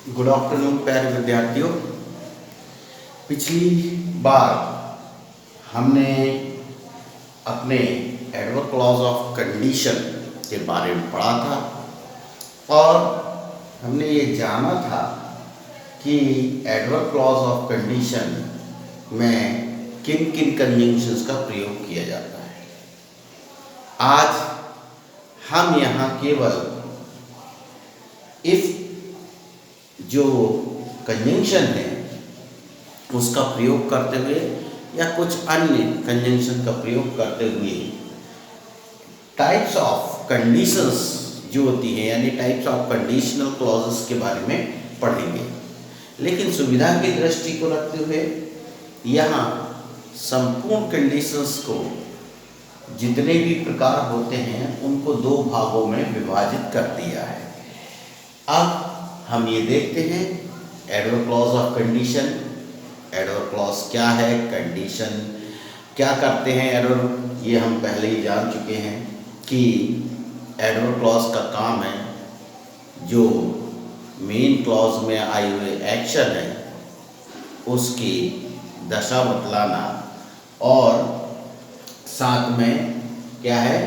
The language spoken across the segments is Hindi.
गुड आफ्टरनून प्यारे विद्यार्थियों। पिछली बार हमने अपने एडवर्ब क्लॉज ऑफ कंडीशन के बारे में पढ़ा था और हमने ये जाना था कि एडवर्ब क्लॉज ऑफ कंडीशन में किन किन कंजंक्शंस का प्रयोग किया जाता है। आज हम यहाँ केवल इफ जो कंजंक्शन है उसका प्रयोग करते हुए या कुछ अन्य कंजंक्शन का प्रयोग करते हुए टाइप्स ऑफ कंडीशंस जो होती हैं यानी टाइप्स ऑफ कंडीशनल क्लॉजेस के बारे में पढ़ेंगे। लेकिन सुविधा की दृष्टि को रखते हुए यहाँ संपूर्ण कंडीशंस को जितने भी प्रकार होते हैं उनको दो भागों में विभाजित कर दिया है। अब हम ये देखते हैं adverb clause of condition. Adverb clause क्या है, कंडीशन क्या करते हैं एडवर्ब, ये हम पहले ही जान चुके हैं कि एडवर्ब क्लॉज का काम है जो मेन क्लॉज में आए हुए एक्शन है उसकी दशा बतलाना और साथ में क्या है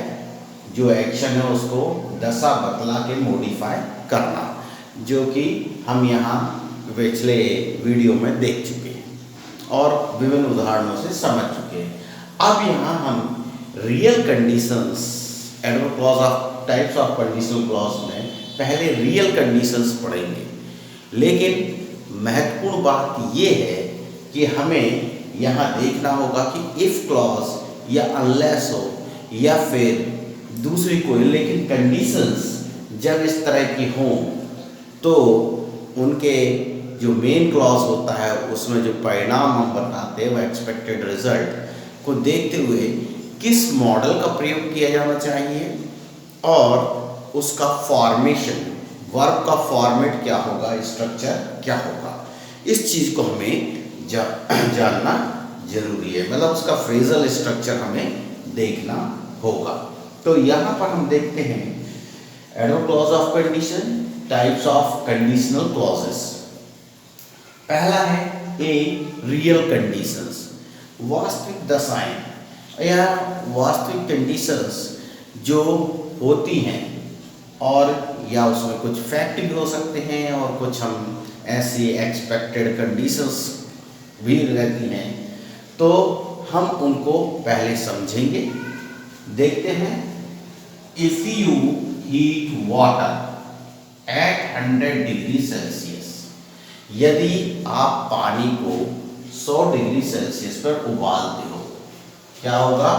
जो एक्शन है उसको दशा बतला के मॉडिफाई करना, जो कि हम यहाँ पिछले वीडियो में देख चुके हैं और विभिन्न उदाहरणों से समझ चुके हैं। अब यहाँ हम real conditions adverb clause of types of conditional clause में पहले रियल कंडीशंस पढ़ेंगे। लेकिन महत्वपूर्ण बात ये है कि हमें यहाँ देखना होगा कि इफ क्लॉज या अनलेस हो या फिर दूसरी कोई, लेकिन कंडीशंस जब इस तरह की हों तो उनके जो मेन क्लॉज होता है उसमें जो परिणाम हम बताते हैं वो एक्सपेक्टेड रिजल्ट को देखते हुए किस मॉडल का प्रयोग किया जाना चाहिए और उसका फॉर्मेशन, वर्ब का फॉर्मेट क्या होगा, स्ट्रक्चर क्या होगा, इस चीज़ को हमें जानना जरूरी है। मतलब उसका फ्रेजल स्ट्रक्चर हमें देखना होगा। तो यहाँ पर हम देखते हैं adverb clause of condition, types of conditional clauses. पहला है ए रियल कंडीशंस, वास्तविक दशाएं या वास्तविक कंडीशंस जो होती हैं और या उसमें कुछ फैक्ट भी हो सकते हैं और कुछ हम ऐसी एक्सपेक्टेड कंडीशंस भी रहती हैं, तो हम उनको पहले समझेंगे। देखते हैं if you heat water at 100 degree Celsius, यदि आप पानी को 100 डिग्री सेल्सियस पर उबालते हो क्या होगा,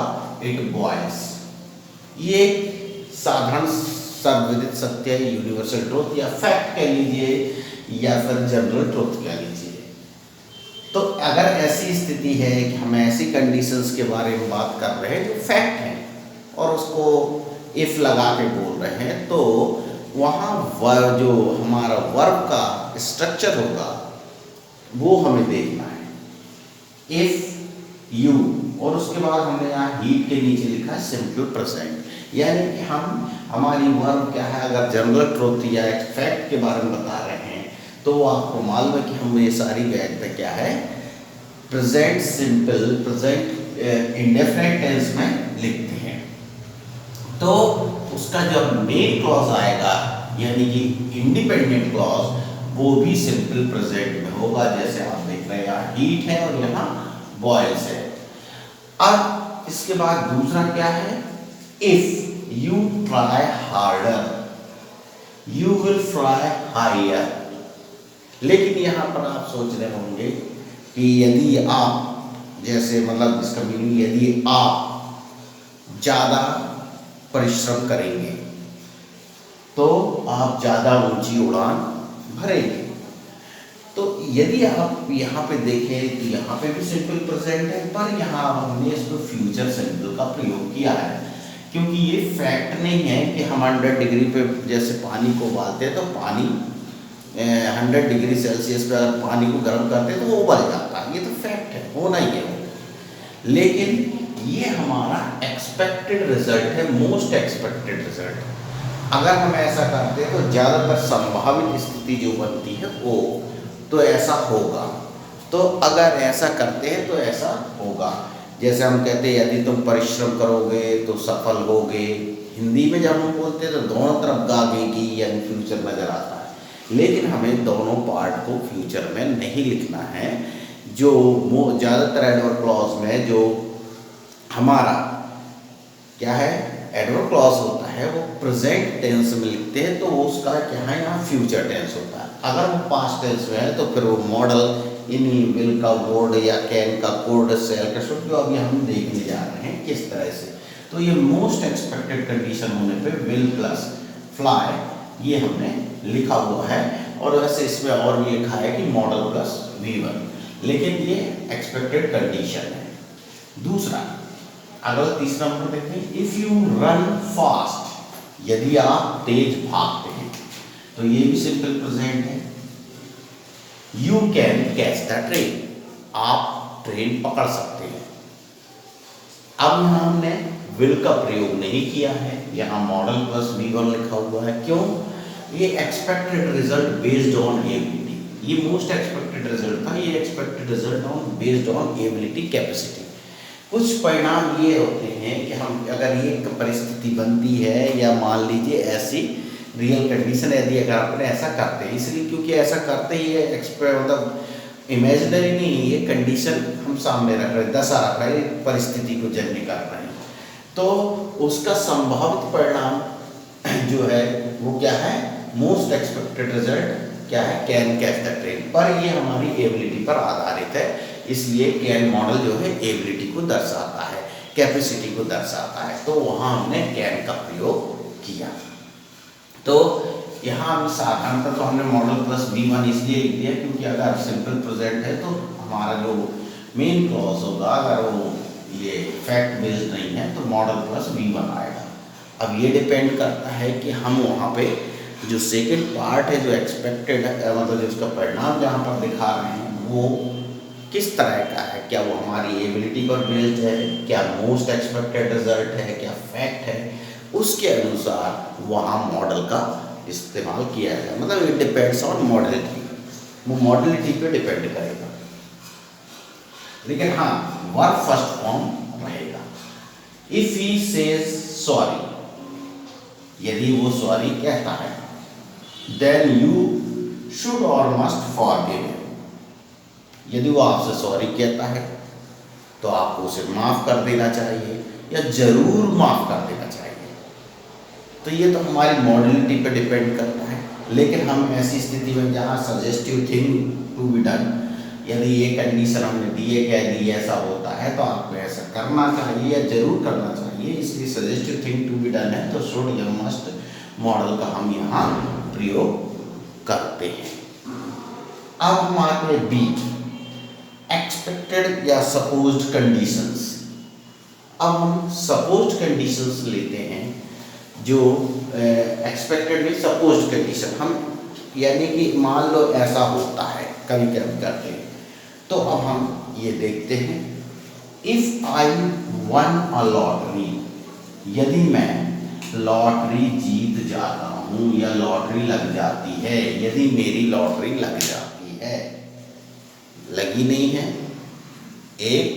इट बॉयल्स। ये साधारण सर्वविदित सत्य है, यूनिवर्सल ट्रुथ या फैक्ट कह लीजिए या फिर जनरल ट्रुथ कह लीजिए। तो अगर ऐसी स्थिति है कि हम ऐसी कंडीशंस के बारे में बात कर रहे हैं जो फैक्ट हैं और उसको इफ लगा के बोल रहे हैं, तो वहाँ जो हमारा वर्ब का स्ट्रक्चर होगा वो हमें देखना है। इफ यू और उसके बाद हमने यहाँ हीट के नीचे लिखा है सिंपल प्रेजेंट, यानी कि हम हमारी वर्ब क्या है, अगर जनरल ट्रुथ या फैक्ट के बारे में बता रहे हैं तो आपको मालूम है कि हम ये सारी व्याख्या क्या है present simple, present indefinite tense में लिखते हैं। तो उसका जब मेन क्लॉज आएगा यानी कि इंडिपेंडेंट क्लॉज वो भी सिंपल प्रेजेंट में होगा, जैसे आप देख रहे हैं यहाँ हीट है और यहाँ बॉयल्स है। अब इसके बाद दूसरा क्या है, if you try harder you will fly higher. लेकिन यहाँ पर आप सोच रहे होंगे कि यदि आप, जैसे मतलब इसका मीनिंग यदि आप ज़्यादा परिश्रम करेंगे तो आप ज़्यादा ऊंची उड़ान भरेंगे। तो यदि आप यहाँ पे देखें तो यहाँ पे भी सिंपल प्रेजेंट है, पर यहाँ हमने इसको फ्यूचर सिंपल का प्रयोग किया है क्योंकि ये फैक्ट नहीं है कि हम 100 डिग्री पे जैसे पानी को उबालते हैं तो पानी 100 डिग्री सेल्सियस पर अगर पानी को गर्म करते हैं तो वो उबल जाता है, ये तो फैक्ट है, होना ही है। लेकिन ये हमारा एक्सपेक्टेड रिजल्ट है, मोस्ट एक्सपेक्टेड रिजल्ट। अगर हम ऐसा करते हैं तो ज़्यादातर संभावित स्थिति जो बनती है वो तो ऐसा होगा। तो अगर ऐसा करते हैं तो ऐसा होगा। जैसे हम कहते हैं यदि तुम परिश्रम करोगे तो सफल होगे। हिंदी में जब हम बोलते हैं तो दोनों तरफ गागे की यानी फ्यूचर नज़र आता है, लेकिन हमें दोनों पार्ट को फ्यूचर में नहीं लिखना है। जो ज़्यादातर एडवर्ब क्लॉज में जो हमारा क्या है एडवर्ब क्लॉज होता है वो प्रेजेंट टेंस में लिखते हैं, तो उसका क्या है यहाँ फ्यूचर टेंस होता है। अगर वो पास्ट टेंस में है तो फिर वो मॉडल इन्हीं विल का वर्ड या कैन का कोड सेल का शुड जो अभी हम देखने जा रहे हैं किस तरह से। तो ये मोस्ट एक्सपेक्टेड कंडीशन होने पे विल प्लस फ्लाई ये हमने लिखा हुआ है, और वैसे इसमें और भी लिखा है कि मॉडल प्लस V1, लेकिन ये एक्सपेक्टेड कंडीशन है। दूसरा अगला तीसरा नंबर देखते हैं, इफ यू रन फास्ट, यदि आप तेज भागते हैं, तो ये भी सिंपल प्रेजेंट है। You can catch the train, आप ट्रेन पकड़ सकते हैं। अब यहाँ हमने विल का प्रयोग नहीं किया है, यहाँ मॉडल प्लस V1 लिखा हुआ है। क्यों? ये expected result based on ability, ये मोस्ट एक्सपेक्टेड रिजल्ट था, ये expected result on based on ability capacity. कुछ परिणाम ये होते हैं कि हम अगर ये परिस्थिति बनती है या मान लीजिए ऐसी रियल कंडीशन यदि अगर अपन ऐसा करते हैं, इसलिए क्योंकि ऐसा करते ही है मतलब इमेजिनरी नहीं, ये कंडीशन हम सामने रख रहे हैं, दशा रख रहे हैं, परिस्थिति को जन्य कर रहे हैं, तो उसका संभावित परिणाम जो है वो क्या है, मोस्ट एक्सपेक्टेड रिजल्ट क्या है, कैन कैच द ट्रेन। पर ये हमारी एबिलिटी पर आधारित है, इसलिए कैन मॉडल जो है एबिलिटी को दर्शाता है, कैपेसिटी को दर्शाता है, तो वहाँ हमने कैन का प्रयोग किया। तो यहाँ हम साधारणतः तो हमने मॉडल प्लस V1 इसलिए लिख दिया क्योंकि अगर सिंपल प्रेजेंट है तो हमारा जो मेन क्लॉज होगा अगर वो ये फैक्ट बेस्ड नहीं है तो मॉडल प्लस V1 आएगा। अब ये डिपेंड करता है कि हम वहाँ पे जो सेकेंड पार्ट है जो एक्सपेक्टेड है, मतलब जो उसका परिणाम जहाँ पर दिखा रहे हैं वो किस तरह का है, क्या वो हमारी एबिलिटी पर बेस्ड है, क्या मोस्ट एक्सपेक्टेड रिजल्ट है, क्या फैक्ट है, उसके अनुसार वहाँ मॉडल का इस्तेमाल किया जाए। मतलब इट डिपेंड्स ऑन मॉडलिटी, वो मॉडलिटी पे डिपेंड करेगा। लेकिन हाँ वर्ब फर्स्ट फॉर्म रहेगा। इफ ही सेज सॉरी, यदि वो सॉरी कहता है, देन यू शुड और मस्ट फॉरगिव हिम, यदि वो आपसे सॉरी कहता है तो आपको उसे माफ़ कर देना चाहिए या ज़रूर माफ़ कर देना चाहिए। तो ये तो हमारी मॉडलिटी पे डिपेंड करता है। लेकिन हम ऐसी स्थिति में जहाँ suggestive thing to be done, यदि ये कंडीशन हमने दी है कि यदि ऐसा होता है तो आपको ऐसा करना चाहिए या ज़रूर करना चाहिए, इसलिए suggestive thing to be done है तो शुड या मस्ट मॉडल का हम यहाँ प्रयोग करते हैं। अब हम आते हैं बी, एक्सपेक्टेड या सपोज्ड कंडीशंस। अब हम सपोज्ड कंडीशंस लेते हैं जो एक्सपेक्टेड में सपोज्ड कंडीशन, हम यानी कि मान लो ऐसा होता है, कभी कभी करते हैं। तो अब हम ये देखते हैं, if I one a lottery, यदि मैं लॉटरी जीत जाता हूँ या लॉटरी लग जाती है, यदि मेरी लॉटरी लग जाती है, लगी नहीं है, एक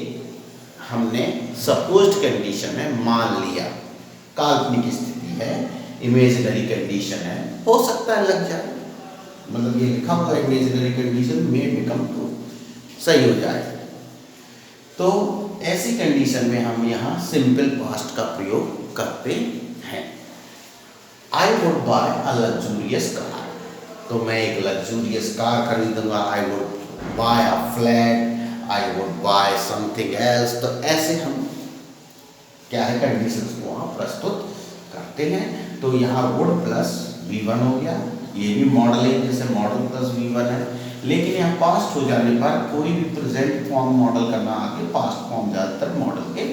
हमने सपोज्ड कंडीशन है, मान लिया, काल्पनिक स्थिति है, इमेजिनरी कंडीशन है, हो सकता है लग जाए, मतलब ये लिखा हुआ इमेजिनरी कंडीशन में बिकम ट्रू, सही हो जाए। तो ऐसी कंडीशन में हम यहाँ सिंपल पास्ट का प्रयोग करते हैं। I would buy a luxurious car, तो मैं एक लग्जूरियस कार खरीदूंगा। I would buy a flat, I would buy something else. तो ऐसे हम क्या है कंडीशंस को वहाँ प्रस्तुत करते हैं। तो यहाँ वुड प्लस V1 हो गया, ये भी मॉडल है जैसे मॉडल प्लस V1 है, लेकिन यहाँ पास्ट हो जाने पर कोई भी प्रेजेंट फॉर्म मॉडल करना आगे पास्ट फॉर्म ज़्यादातर मॉडल के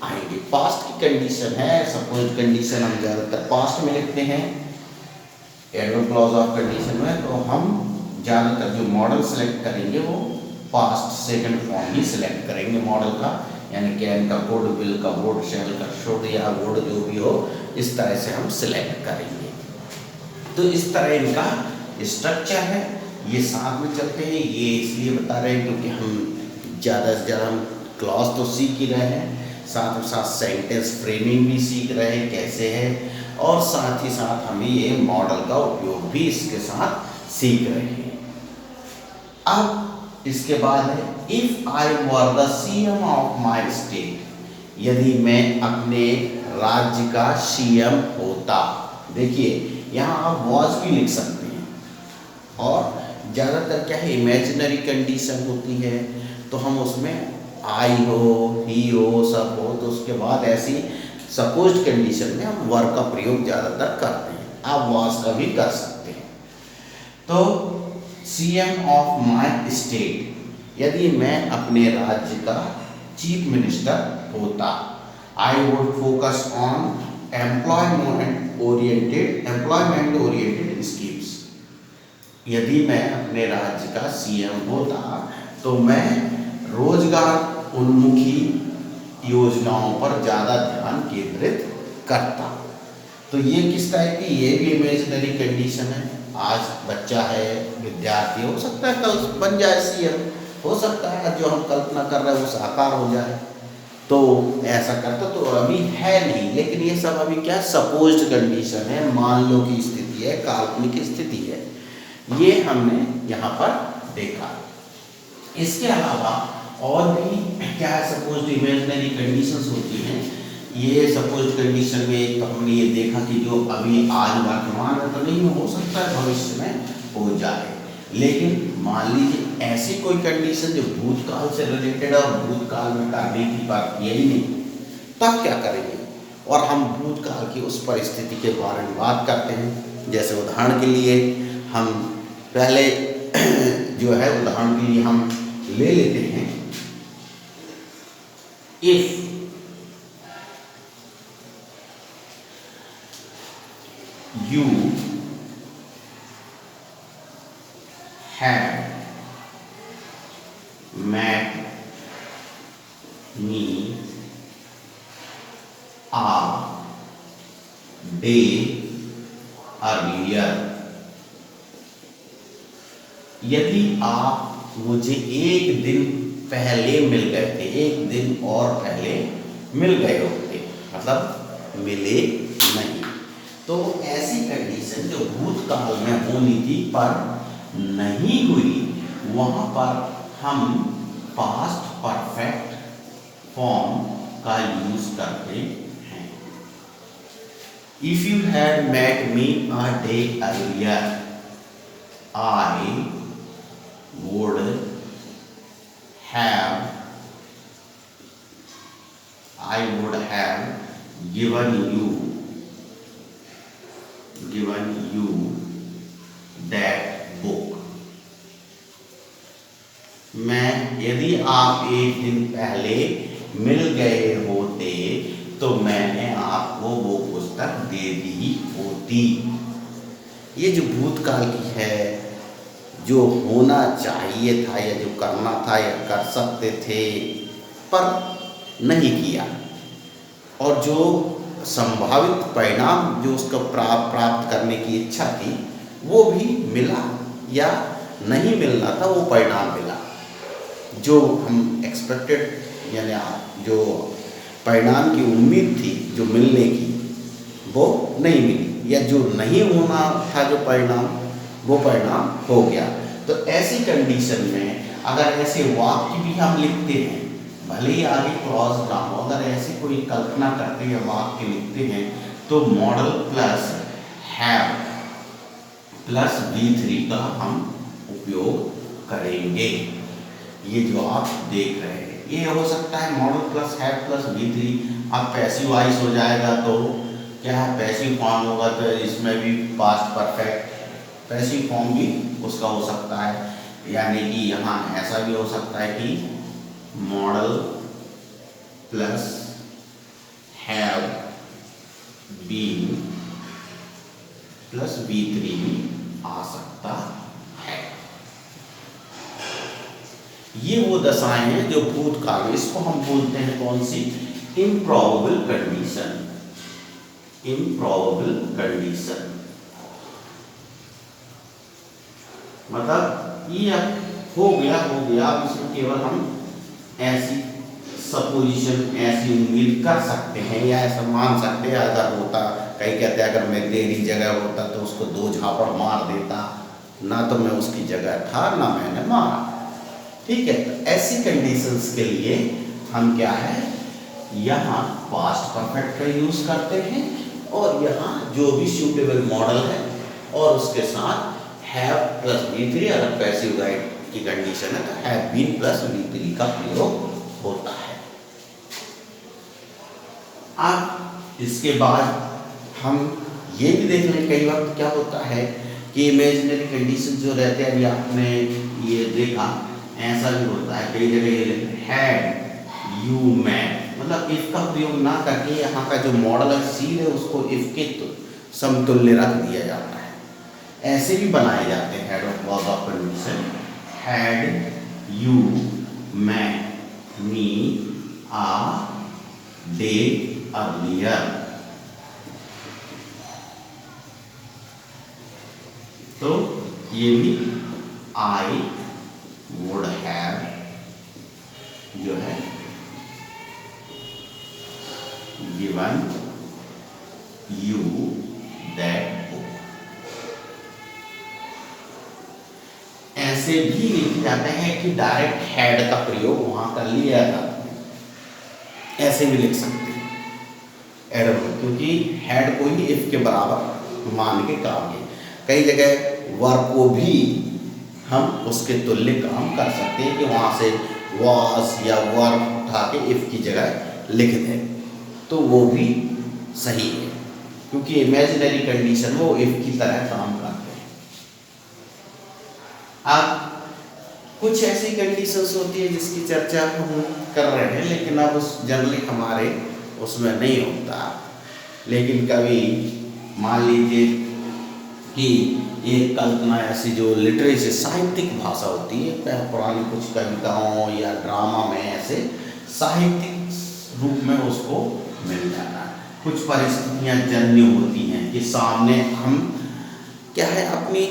आएंगे। पास्ट की कंडीशन है, सपोज कंडीशन हम ज़्यादातर पास्ट में लिखते हैं एडवर्ब क्लॉज ऑफ कंडीशन में, तो हम ज़्यादातर जो मॉडल सेलेक्ट करेंगे वो पास्ट सेकंड फॉर्म ही सिलेक्ट करेंगे मॉडल का, यानी कैन का वुड, विल का वुड, शैल का शुड या वुड जो भी हो, इस तरह से हम सिलेक्ट करेंगे। तो इस तरह इनका स्ट्रक्चर है। ये साथ में चलते हैं, ये इसलिए बता रहे हैं क्योंकि हम ज़्यादा से ज़्यादा हम क्लॉज तो सीख ही रहे हैं, साथ में साथ सेंटेंस फ्रेमिंग भी सीख रहे हैं कैसे है, और साथ ही साथ हमें ये मॉडल का उपयोग भी इसके साथ सीख रहे हैं। अब इसके बाद है if I were the CM of my state, यदि मैं अपने राज्य का सीएम होता। देखिए यहाँ आप वॉज भी लिख सकते हैं, और ज़्यादातर क्या है इमेजिनरी कंडीशन होती है, तो हम उसमें आई हो, ही हो, सब हो, तो उसके बाद ऐसी सपोज्ड कंडीशन में हम वर का प्रयोग ज़्यादातर करते हैं। आप वॉज का भी कर सकते हैं। तो सीएम ऑफ माई स्टेट, यदि मैं अपने राज्य का चीफ मिनिस्टर होता, I would focus on employment oriented schemes. यदि मैं अपने राज्य का सीएम होता तो मैं रोजगार उन्मुखी योजनाओं पर ज़्यादा ध्यान केंद्रित करता। तो ये किस टाइप की, ये भी इमेजिनरी कंडीशन है। आज बच्चा है, विद्यार्थी, हो सकता है कल बन जाए सीएम, हो सकता है जो हम कल्पना कर रहे हैं वो साकार हो जाए, तो ऐसा करता। तो अभी है नहीं, लेकिन ये सब अभी क्या सपोज्ड कंडीशन है, मान लो की स्थिति है, काल्पनिक स्थिति है। ये हमने यहाँ पर देखा। इसके अलावा और भी क्या है सपोज्ड इमेजिनरी कंडीशंस होती हैं। ये सपोज्ड कंडीशन में तो हमने ये देखा कि जो अभी आज वर्तमान में तो नहीं हो सकता है, भविष्य में हो जाए। लेकिन मान लीजिए ऐसी कोई कंडीशन जो भूतकाल से रिलेटेड और भूतकाल में करने की बात यही नहीं, तब क्या करेंगे? और हम भूतकाल की उस परिस्थिति के बारे में बात करते हैं। जैसे उदाहरण के लिए हम पहले जो है उदाहरण के लिए हम ले लेते हैं, if you had met me a day earlier, यदि आप मुझे एक दिन पहले मिल गए थे, एक दिन और पहले मिल गए होते, मतलब मिले नहीं। तो ऐसी कंडीशन जो भूतकाल में होनी थी पर नहीं हुई, वहां पर हम पास्ट परफेक्ट फॉर्म का यूज करते हैं। If you had met me a day earlier, I would have given you that book। यदि आप एक दिन पहले मिल गए होते तो मैंने आपको वो पुस्तक दे दी होती। ये जो भूतकाल की है, जो होना चाहिए था या जो करना था या कर सकते थे पर नहीं किया, और जो संभावित परिणाम जो उसका प्राप्त करने की इच्छा थी वो भी मिला, या नहीं मिलना था वो परिणाम मिला। जो हम एक्सपेक्टेड यानी जो परिणाम की उम्मीद थी जो मिलने की वो नहीं मिली, या जो नहीं होना था जो परिणाम वो परिणाम हो गया। तो ऐसी कंडीशन में अगर ऐसे वाक्य भी हम लिखते हैं, भले ही आगे क्लॉज ना हो, अगर ऐसी कोई कल्पना करते हैं वाक्य लिखते हैं तो model plus have plus V3 का हम उपयोग करेंगे। ये जो आप देख रहे हैं ये हो सकता है model plus have plus V3। अब पैसिव वॉइस हो जाएगा तो क्या है, पैसिव फॉर्म होगा तो इसमें भी पास्ट परफेक्ट पैसिव फॉर्म भी उसका हो सकता है। यानी कि यहाँ ऐसा भी हो सकता है कि model plus have been plus V3 भी आ सकता है। ये वो दशाएं हैं जो भूतकाल में, इसको हम बोलते हैं कौन सी, इम्प्रॉबेबल कंडीशन। इम्प्रॉबेबल कंडीशन मतलब ये हो गया, अब इसमें केवल हम ऐसी सपोजिशन, ऐसी उम्मीद कर सकते हैं या ऐसा मान सकते हैं। अगर होता, कई कहते हैं अगर मैं मेरी जगह होता तो उसको 2 झापड़ मार देता, ना तो मैं उसकी जगह था ना मैंने मारा। ठीक है, तो ऐसी कंडीशंस के लिए हम क्या है, यहाँ पास्ट परफेक्ट का यूज करते हैं और यहाँ जो भी सूटेबल मॉडल है और उसके साथ हैव प्लस V3, अगर पैसिव गाइड की कंडीशन है तो हैव बीन प्लस V3 का प्रयोग होता है। अब इसके बाद हम ये भी देख लें, कई वक्त क्या होता है कि इमेजिनरी कंडीशन जो रहते हैं, अभी आपने ये देखा, ऐसा भी होता है कई जगह हैड यू मैन, मतलब इफ का प्रयोग ना करके यहाँ का जो मॉडल है सीधे उसको इफ के समतुल्य रख दिया जाता है। ऐसे भी बनाए जाते हैं head of verb of condition, had you man me a day earlier. तो ये भी आई वुड हैव जो है गिवन यू दैट बुक, ऐसे भी लिखे जाते हैं कि डायरेक्ट हैड का प्रयोग वहां कर लिया जाता है। ऐसे भी लिख सकते हैं एडवर्ब, क्योंकि हैड को ही इफ के बराबर मान के काम है। कई जगह वर्ब को भी हम उसके तुल्य काम कर सकते हैं कि वहाँ से वाज या वर्ब उठा के इफ की जगह लिख दें, तो वो भी सही है, क्योंकि इमेजिनरी कंडीशन वो इफ की तरह काम करते हैं। अब कुछ ऐसी कंडीशंस होती है जिसकी चर्चा हम कर रहे हैं, लेकिन अब उस जनरली हमारे उसमें नहीं होता। लेकिन कभी मान लीजिए कि एक कल्पना ऐसी जो लिटरेचर साहित्यिक भाषा होती है, पुरानी कुछ कविताओं या ड्रामा में ऐसे साहित्यिक रूप में उसको मिल जाना। कुछ परिस्थितियाँ जन्य होती हैं कि सामने हम क्या है अपनी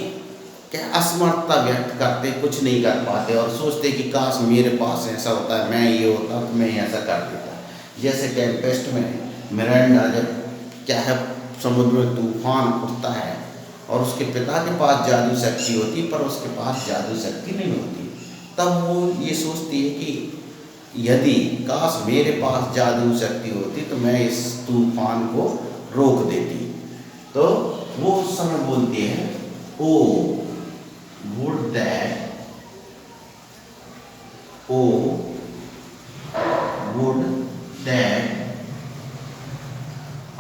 क्या असमर्थता व्यक्त करते, कुछ नहीं कर पाते और सोचते कि काश मेरे पास ऐसा होता है, मैं ये होता तो मैं ऐसा कर देता। जैसे टेम्पेस्ट में मिरांडा जब क्या है समुद्र में तूफान उठता है और उसके पिता के पास जादू शक्ति होती पर उसके पास जादू शक्ति नहीं होती, तब वो ये सोचती है कि यदि काश मेरे पास जादू शक्ति होती तो मैं इस तूफान को रोक देती। तो वो उस समय बोलती है, oh would that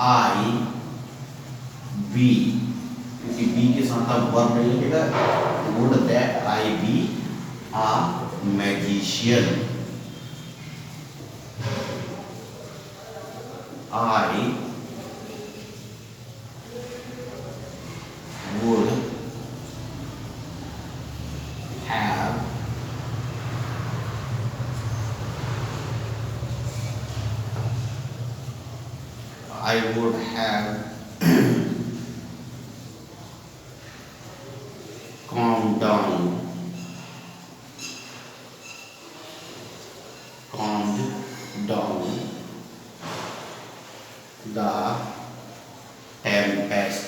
I be, क्योंकि बी के साथ आप वर्ब नहीं लिखेगा, would that I be a magician, I would have I would have calmed down the tempest.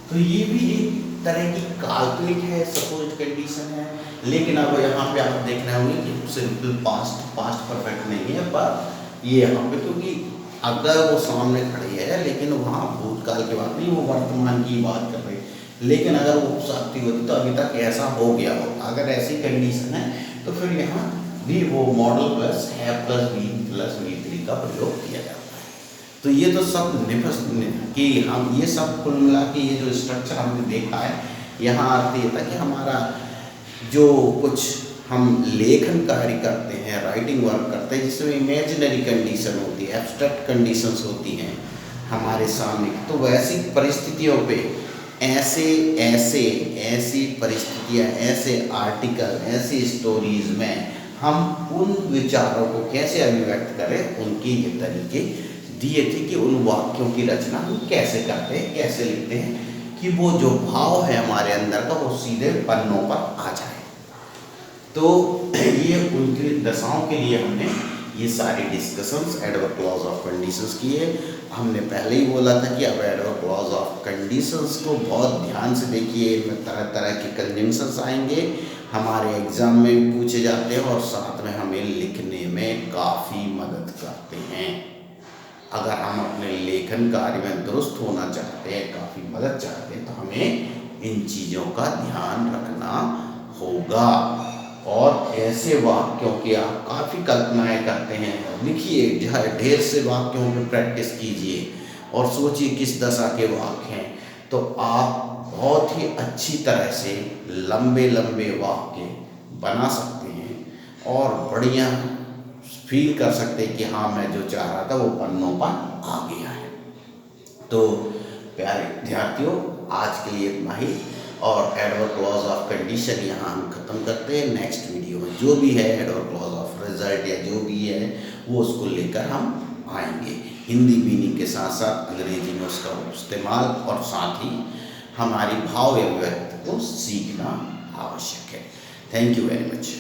तो ये भी एक तरह की काल्पनिक है, सपोज कंडीशन है, लेकिन अब यहाँ पे आप देखना होंगे कि सिंपल पास्ट परफेक्ट नहीं है, पर ये यहाँ पे क्योंकि अगर वो सामने खड़ी है लेकिन वहाँ भूतकाल की बात नहीं, वो वर्तमान की बात कर रही है। लेकिन अगर वो शक्ति होती तो अभी तक ऐसा हो गया हो। अगर ऐसी कंडीशन है तो फिर यहाँ भी वो मॉडल प्लस है प्लस बी प्लस V3 का प्रयोग किया जाता है। तो ये तो सब निफस कि हम ये सब कुल मिला के ये जो स्ट्रक्चर हमने देखा है, यहाँ अर्थ ये था कि हमारा जो कुछ हम लेखन कार्य करते हैं, राइटिंग वर्क करते हैं, जिसमें इमेजिनरी कंडीशन होती है, एब्स्ट्रैक्ट कंडीशंस होती हैं हमारे सामने, तो वैसी परिस्थितियों पे ऐसी परिस्थितियाँ, ऐसे आर्टिकल, ऐसी स्टोरीज में हम उन विचारों को कैसे अभिव्यक्त करें, उनके ये तरीके दिए थे कि उन वाक्यों की रचना हम कैसे करते हैं, कैसे लिखते हैं कि वो जो भाव है हमारे अंदर का वो सीधे पन्नों पर आ जाए। तो ये उनकी दशाओं के लिए हमने ये सारी discussions adverb clause of conditions किए। हमने पहले ही बोला था कि अब एडवर्ब क्लॉज ऑफ कंडीशंस को बहुत ध्यान से देखिए, इनमें तरह तरह के कंजंक्शंस आएंगे, हमारे एग्जाम में भी पूछे जाते हैं और साथ में हमें लिखने में काफ़ी मदद करते हैं। अगर हम अपने लेखन कार्य में दुरुस्त होना चाहते हैं, काफ़ी मदद चाहते हैं, तो हमें इन चीज़ों का ध्यान रखना होगा। और ऐसे वाक्यों की आप काफ़ी कल्पनाएं करते हैं, लिखिए, ढेर से वाक्यों में प्रैक्टिस कीजिए और सोचिए किस दशा के वाक्य हैं, तो आप बहुत ही अच्छी तरह से लंबे लंबे वाक्य बना सकते हैं और बढ़िया फील कर सकते हैं कि हाँ, मैं जो चाह रहा था वो पन्नों पर आ गया है। तो प्यारे विद्यार्थियों, आज के लिए इतना ही, और एडवर्ब क्लॉज ऑफ कंडीशन यहाँ हम खत्म करते हैं। नेक्स्ट वीडियो में जो भी है एडवर्ब क्लॉज ऑफ रिजल्ट या जो भी है वो उसको लेकर हम आएंगे, हिंदी मीनिंग के साथ साथ अंग्रेजी में उसका इस्तेमाल, और साथ ही हमारी भाव अभिव्यक्ति को सीखना आवश्यक है। Thank you very much.